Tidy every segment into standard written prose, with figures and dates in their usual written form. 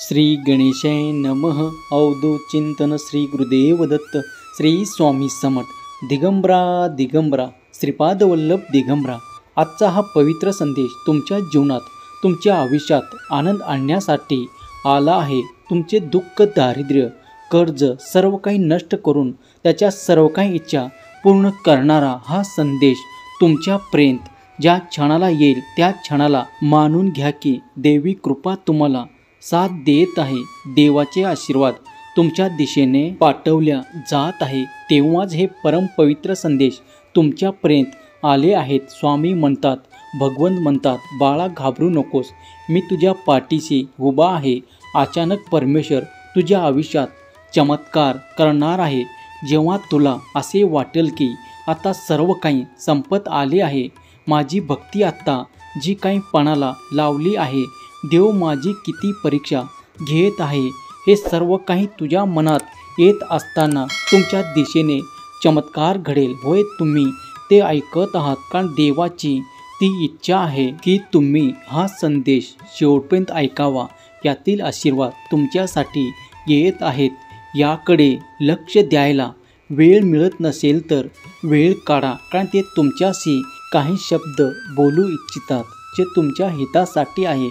श्री गणेशाय नमः. अवधूत चिंतन श्री गुरुदेव दत्त. श्री स्वामी समर्थ. दिगंबरा दिगंबरा श्रीपाद वल्लभ दिगंबरा. आजचा हा पवित्र संदेश तुमच्या जीवनात, तुमच्या आयुष्यात आनंद आणण्यासाठी आला आहे. तुमचे दुःख, दारिद्र्य, कर्ज सर्व काही नष्ट करून त्याच्या सर्व काही इच्छा पूर्ण करणारा हा संदेश तुमच्यापर्यंत ज्या क्षणाला येईल त्या क्षणाला मानून घ्या की देवी कृपा तुम्हाला साथ देत आहे. देवाचे आशीर्वाद तुमच्या दिशेने पाठवल्या जात आहे. तेव्हाच हे परम पवित्र संदेश तुमच्यापर्यंत आले आहेत. स्वामी म्हणतात, भगवंत म्हणतात, बाळा घाबरू नकोस, मी तुझ्या पाठीशी उभा आहे. अचानक परमेश्वर तुझ्या आयुष्यात चमत्कार करणार आहे. जेव्हा तुला असे वाटेल की आता सर्व काही संपत आले आहे, माझी भक्ती आत्ता जी काही पणाला लावली आहे, देव माझी किती परीक्षा घेत आहे, हे सर्व काही तुझ्या मनात येत असताना तुमच्या दिशेने चमत्कार घडेल. होय, तुम्ही ते ऐकत आहात कारण देवाची ती इच्छा आहे की तुम्ही हा संदेश शेवटपर्यंत ऐकावा. यातील आशीर्वाद तुमच्यासाठी येत आहेत. याकडे लक्ष द्यायला वेळ मिळत नसेल तर वेळ काढा, कारण ते तुमच्याशी काही शब्द बोलू इच्छितात जे तुमच्या हितासाठी आहे.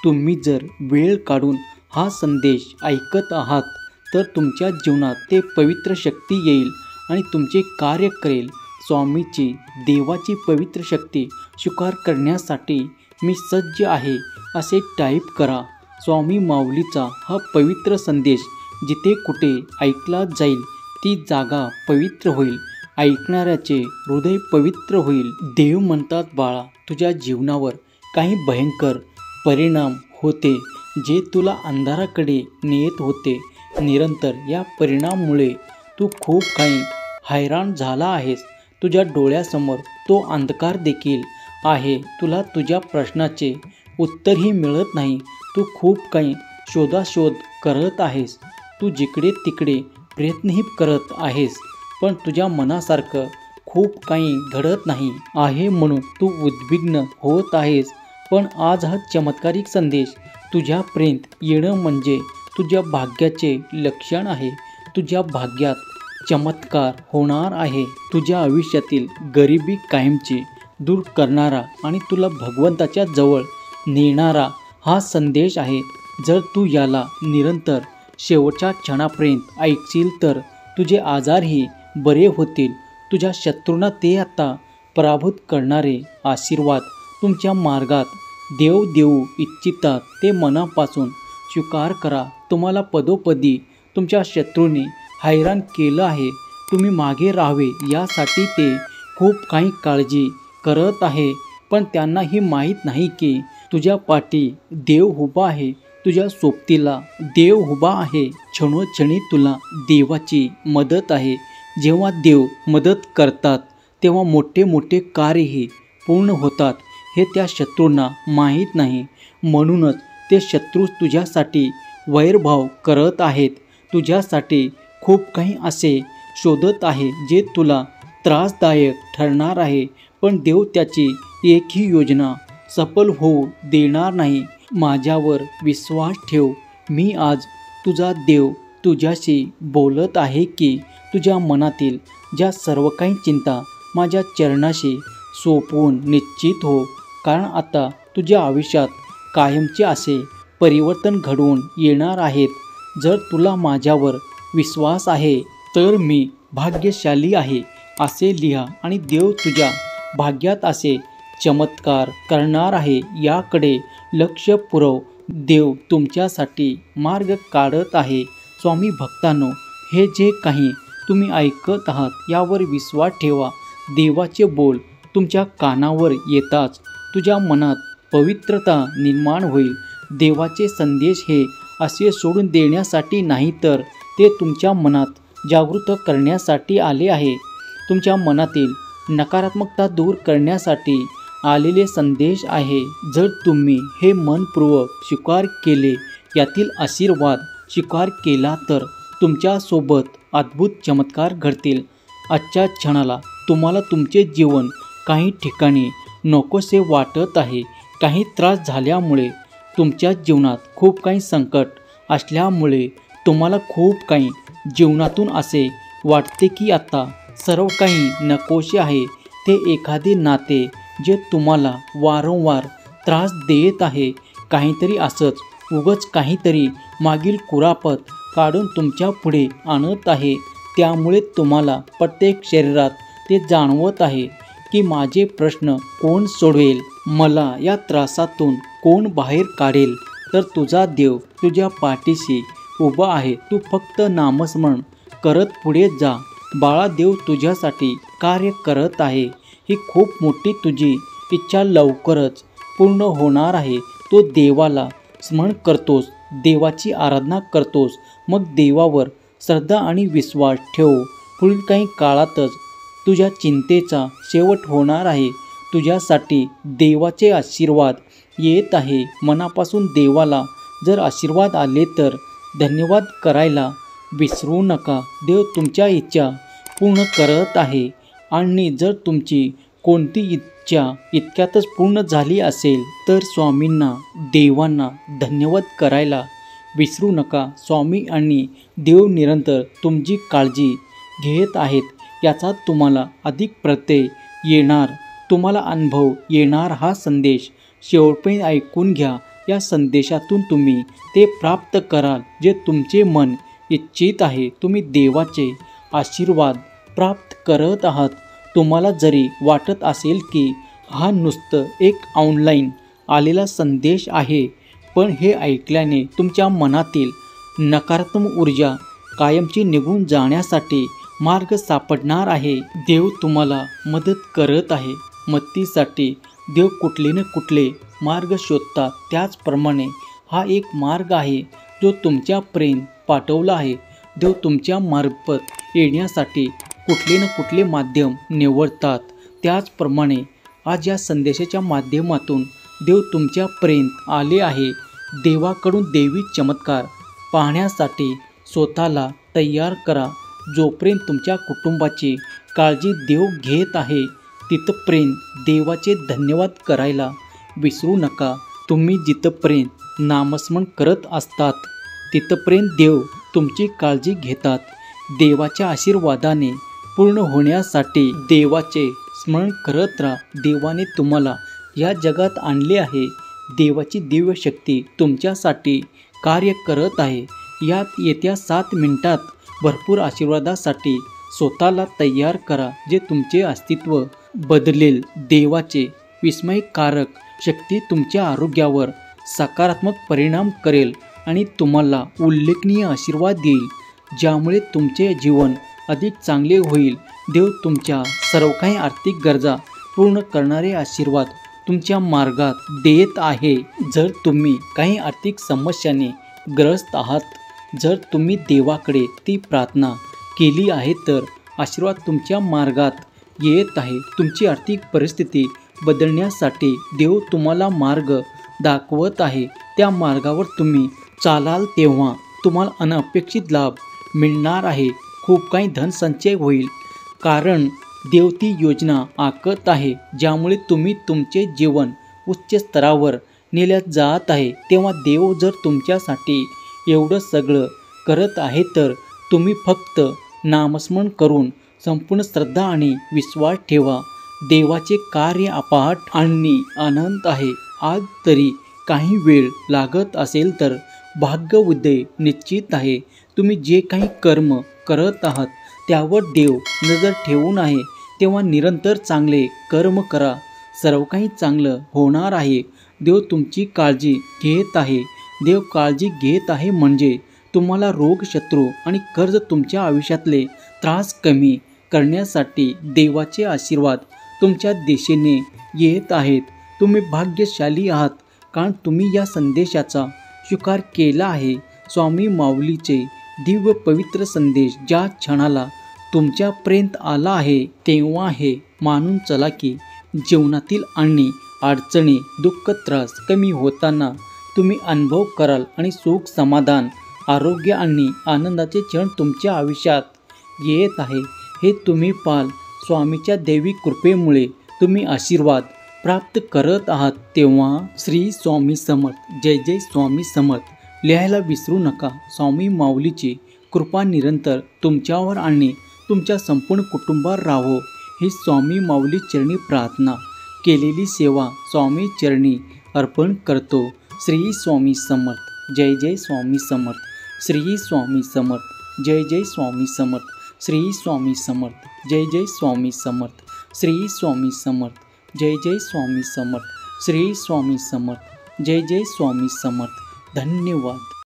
तुम्ही जर वेळ काढून हा संदेश ऐकत आहात तर तुमच्या जीवनात ते पवित्र शक्ती येईल आणि तुमचे कार्य करेल. स्वामीची, देवाची पवित्र शक्ती स्वीकार करण्यासाठी मी सज्ज आहे असे टाईप करा. स्वामी माऊलीचा हा पवित्र संदेश जिथे कुठे ऐकला जाईल ती जागा पवित्र होईल. ऐकणाऱ्याचे हृदय पवित्र होईल. देव म्हणतात, बाळा तुझ्या जीवनावर काही भयंकर परिणाम होते जे तुला अंधाराकडे नेत होते. निरंतर या परिणामामुळे तू खूप काही हैराण झाला आहेस. तुझ्या डोळ्यासमोर तो अंधकार देखील आहे. तुला तुझ्या प्रश्नाचे उत्तरही मिळत नाही. तू खूप काही शोधाशोध करत आहेस. तू जिकडे तिकडे प्रयत्नही करत आहेस, पण तुझ्या मनासारखं खूप काही घडत नाही आहे म्हणून तू उद्विग्न होत आहेस. पण आज हा चमत्कारिक संदेश तुझ्यापर्यंत येणं म्हणजे तुझ्या भाग्याचे लक्षण आहे. तुझ्या भाग्यात चमत्कार होणार आहे. तुझ्या आयुष्यातील गरिबी कायमची दूर करणारा आणि तुला भगवंताच्या जवळ नेणारा हा संदेश आहे. जर तू याला निरंतर शेवटच्या क्षणापर्यंत ऐकशील तर तुझे आजारही बरे होतील. तुझ्या शत्रूंना ते आता पराभूत करणारे आशीर्वाद तुमच्या मार्गात देव देऊ इच्छितात ते मनापासून स्वीकार करा. तुम्हाला पदोपदी तुमच्या शत्रूंनी हैराण केलं आहे. तुम्ही मागे राहावे यासाठी ते खूप काही काळजी करत आहे, पण त्यांना ही माहीत नाही की तुझ्या पाठी देव उभा आहे. तुझ्या सोबतीला देव उभा आहे. क्षणोक्षणी तुला देवाची मदत आहे. जेव्हा देव मदत करतात तेव्हा मोठे मोठे कार्यही पूर्ण होतात हे त्या शत्रूंना माहीत नाही. म्हणूनच ते शत्रू तुझ्यासाठी वैरभाव करत आहेत. तुझ्यासाठी खूप काही असे शोधत आहे जे तुला त्रासदायक ठरणार आहे, पण देव त्याची एकही योजना सफल होऊ देणार नाही. माझ्यावर विश्वास ठेव. मी आज तुझा देव तुझ्याशी बोलत आहे की तुझ्या मनातील ज्या सर्व काही चिंता माझ्या चरणाशी सोपवून निश्चित हो, कारण आता तुझ्या आयुष्यात कायमचे असे परिवर्तन घडवून येणार आहेत. जर तुला माझ्यावर विश्वास आहे तर मी भाग्यशाली आहे असे लिहा आणि देव तुझ्या भाग्यात असे चमत्कार करणार आहे याकडे लक्ष पुरव. देव तुमच्यासाठी मार्ग काढत आहे. स्वामी भक्तांनो, हे जे काही तुम्ही ऐकत आहात यावर विश्वास ठेवा. देवाचे बोल तुमच्या कानावर येताच तुझ्या मनात पवित्रता निर्माण होईल. देवाचे संदेश हे असे सोडून देण्यासाठी नाही, तर ते तुमच्या मनात जागृत करण्यासाठी आले आहे. तुमच्या मनातील नकारात्मकता दूर करण्यासाठी आलेले संदेश आहे. जर तुम्ही हे मनपूर्वक स्वीकार केले, यातील आशीर्वाद स्वीकार केला, तर तुमच्यासोबत अद्भुत चमत्कार घडतील. आजच्या क्षणाला तुम्हाला तुमचे जीवन काही ठिकाणी नकोसे वाटत आहे. काही त्रास झाल्यामुळे तुमच्या जीवनात खूप काही संकट असल्यामुळे तुम्हाला खूप काही जीवनातून असे वाटते की आता सर्व काही नकोसे आहे. ते एखादे नाते जे तुम्हाला वारंवार त्रास देत आहे, काहीतरी असंच उगाच काहीतरी मागील कुरापत काढून तुमच्या पुढे आणत आहे. त्यामुळे तुम्हाला प्रत्येक शरीरात ते जाणवत आहे की माझे प्रश्न कोण सोडवेल, मला या त्रासातून कोण बाहेर काढेल. तर तुझा देव तुझ्या पाठीशी उभा आहे. तू फक्त नामस्मरण करत पुढे जा. बाळा, देव तुझ्यासाठी कार्य करत आहे. ही खूप मोठी तुझी इच्छा लवकरच पूर्ण होणार आहे. तो देवाला स्मरण करतोस, देवाची आराधना करतोस, मग देवावर श्रद्धा आणि विश्वास ठेव. पुढील काही काळातच तुझ्या चिंतेचा शेवट होणार आहे. तुझ्यासाठी देवाचे आशीर्वाद येत आहे. मनापासून देवाला जर आशीर्वाद आले तर धन्यवाद करायला विसरू नका. देव तुमच्या इच्छा पूर्ण करत आहे. आणि जर तुमची कोणती इच्छा इतक्यातच पूर्ण झाली असेल तर स्वामींना, देवांना धन्यवाद करायला विसरू नका. स्वामी आणि देव निरंतर तुमची काळजी घेत आहेत याचा तुम्हाला अधिक प्रत्यय येणार, तुम्हाला अनुभव येणार. हा संदेश शेवटपर्यंत ऐकून घ्या. या संदेशातून तुम्ही ते प्राप्त कराल जे तुमचे मन इच्छित आहे. तुम्ही देवाचे आशीर्वाद प्राप्त करत आहात. तुम्हाला जरी वाटत असेल की हा नुसतं एक ऑनलाईन आलेला संदेश आहे, पण हे ऐकल्याने तुमच्या मनातील नकारात्मक ऊर्जा कायमची निघून जाण्यासाठी मार्ग सापडणार आहे. देव तुम्हाला मदत करत आहे. मदतीसाठी देव कुठले न कुठले मार्ग शोधतात. त्याचप्रमाणे हा एक मार्ग आहे जो तुमच्यापर्यंत पाठवला आहे. देव तुमच्या मार्फत येण्यासाठी कुठले न कुठले माध्यम निवडतात. त्याचप्रमाणे आज या संदेशाच्या माध्यमातून देव तुमच्यापर्यंत आले आहे. देवाकडून देवी चमत्कार पाहण्यासाठी स्वतःला तयार करा. जोपर्यंत तुमच्या कुटुंबाची काळजी देव घेत आहे तिथपर्यंत देवाचे धन्यवाद करायला विसरू नका. तुम्ही जिथपर्यंत नामस्मरण करत असतात तिथपर्यंत देव तुमची काळजी घेतात. देवाच्या आशीर्वादाने पूर्ण होण्यासाठी देवाचे स्मरण करत राहा. देवाने तुम्हाला या जगात आणले आहे. देवाची दिव्य शक्ती तुमच्यासाठी कार्य करत आहे. यात येत्या 7 मिनिटात भरपूर आशीर्वादासाठी स्वतःला तयार करा जे तुमचे अस्तित्व बदलेल. देवाचे विस्मयकारक शक्ती तुमच्या आरोग्यावर सकारात्मक परिणाम करेल आणि तुम्हाला उल्लेखनीय आशीर्वाद देईल, ज्यामुळे तुमचे जीवन अधिक चांगले होईल. देव तुमच्या सर्व काही आर्थिक गरजा पूर्ण करणारे आशीर्वाद तुमच्या मार्गात देत आहे. जर तुम्ही काही आर्थिक समस्यांनी ग्रस्त आहात, जर तुम्ही देवाकडे ती प्रार्थना केली आहे तर आशीर्वाद तुमच्या मार्गात येत आहे. तुमची आर्थिक परिस्थिती बदलण्यासाठी देव तुम्हाला मार्ग दाखवत आहे. त्या मार्गावर तुम्ही चालाल तेव्हा तुम्हाला अनपेक्षित लाभ मिळणार आहे. खूप काही धनसंचय होईल, कारण देव ती योजना आखत आहे ज्यामुळे तुम्ही तुमचे जीवन उच्च स्तरावर नेल्या जात आहे. तेव्हा देव जर तुमच्यासाठी एवढं सगळं करत आहे तर तुम्ही फक्त नामस्मरण करून संपूर्ण श्रद्धा आणि विश्वास ठेवा. देवाचे कार्य अफाट आणि अनंत आहे. आज तरी काही वेळ लागत असेल तर भाग्य उदय निश्चित आहे. तुम्ही जे काही कर्म करत आहात त्यावर देव नजर ठेवून आहे. तेव्हा निरंतर चांगले कर्म करा. सर्व काही चांगलं होणार आहे. देव तुमची काळजी घेत आहे. देव काळजी घेत आहे म्हणजे तुम्हाला रोग, शत्रू आणि कर्ज, तुमच्या आयुष्यातले त्रास कमी करण्यासाठी देवाचे आशीर्वाद तुमच्या दिशेने येत आहेत. तुम्ही भाग्यशाली आहात, कारण तुम्ही या संदेशाचा स्वीकार केला आहे. स्वामी माऊलीचे दिव्य पवित्र संदेश ज्या क्षणाला तुमच्यापर्यंत आला आहे तेव्हा हे मानून चला की जीवनातील आणि अडचणी, दुःख, त्रास कमी होताना तुम्ही अनुभव कराल आणि सुख, समाधान, आरोग्य आणि आनंदाचे क्षण तुमच्या आयुष्यात येत आहे. हे तुम्ही पाल. स्वामीच्या दैवी कृपेमुळे तुम्ही आशीर्वाद प्राप्त करत आहात. तेव्हा श्री स्वामी समर्थ. जय जय स्वामी समर्थ. लिहायला विसरू नका. स्वामी माऊलीची कृपा निरंतर तुमच्यावर आणि तुमच्या संपूर्ण कुटुंबावर राहो ही स्वामी माऊली चरणी प्रार्थना. केलेली सेवा स्वामी चरणी अर्पण करतो. श्री स्वामी समर्थ. जय जय स्वामी समर्थ. श्री स्वामी समर्थ. जय जय स्वामी समर्थ. श्री स्वामी समर्थ. जय जय स्वामी समर्थ. श्री स्वामी समर्थ. जय जय स्वामी समर्थ. श्री स्वामी समर्थ. जय जय स्वामी समर्थ. धन्यवाद.